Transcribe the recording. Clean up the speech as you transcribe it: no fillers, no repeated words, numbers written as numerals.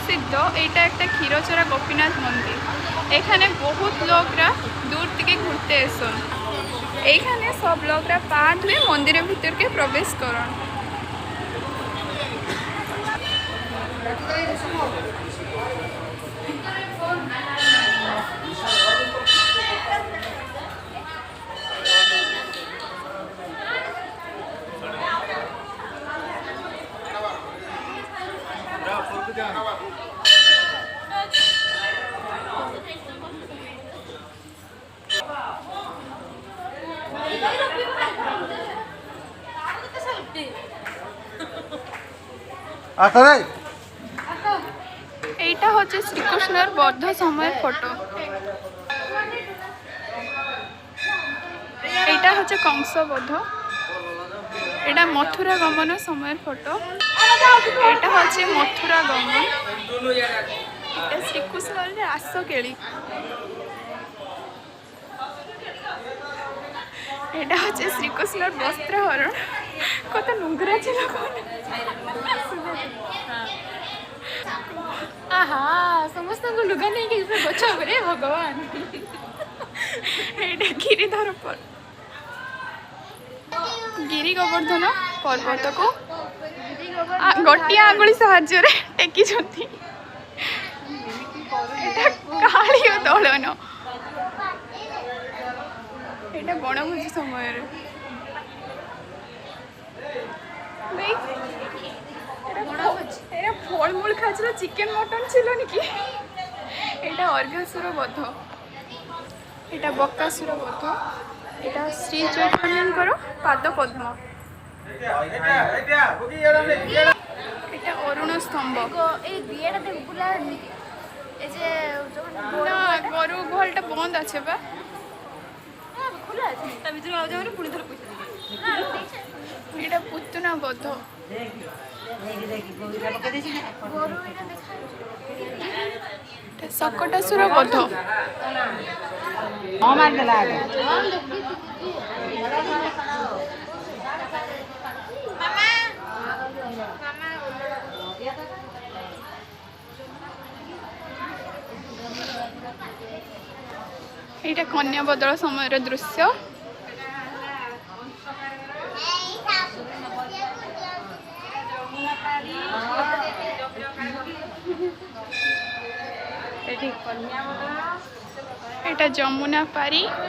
प्रसिद्ध এইটা একটা ক্ষীরচোরা গোপীনাথ মন্দির। এখানে বহুত লোকরা দূর থেকে ঘুরতে আসেন। এইখানে সব লোকরা পা ধুয়ে মন্দিরের ভিতরকে প্রবেশ করেন। এইটা হচ্ছে শ্রীকৃষ্ণের বদ্ধ সময়ের ফটো। এইটা হচ্ছে কংসবদ্ধ। এটা মথুরা গমন সময়ের ফটো। এটা হচ্ছে মথুরা গমন। এটা শ্রীকৃষ্ণের রাস কেলি। এটা হচ্ছে শ্রীকৃষ্ণের বস্ত্রহরণ। কত নোংরা ছিল। আহা সমস্ত লুগা নেই গছ রে ভগবান। এইটা গিরিধর গিরি গোবর্ধন পর্বতକୁ ଗୋଟିଏ ଆଙ୍ଗୁଳି ସାହାଯ୍ୟରେ ଟେକିଛନ୍ତି। এটা କାଳିଅ ଦଳନ। এটা বনভোজি সময়ের। এরা ফলমূল খাচ্ছিল, চিকেন মটন ছিল নাকি। এটা অর্ঘাসুর বধ। এটা বকাসুর বধ। এটা শ্রী চৈতন্যଙ୍କର পাদ পদ্ম। এটা অরুণ স্তম্ভ। না গরু গুহালটা বন্ধ আছে বা এটা পুতুনা বধ। সকটাসুর বধ। এইটা কন্যা বদল সময়ের দৃশ্য। এটা যমুনা পারি।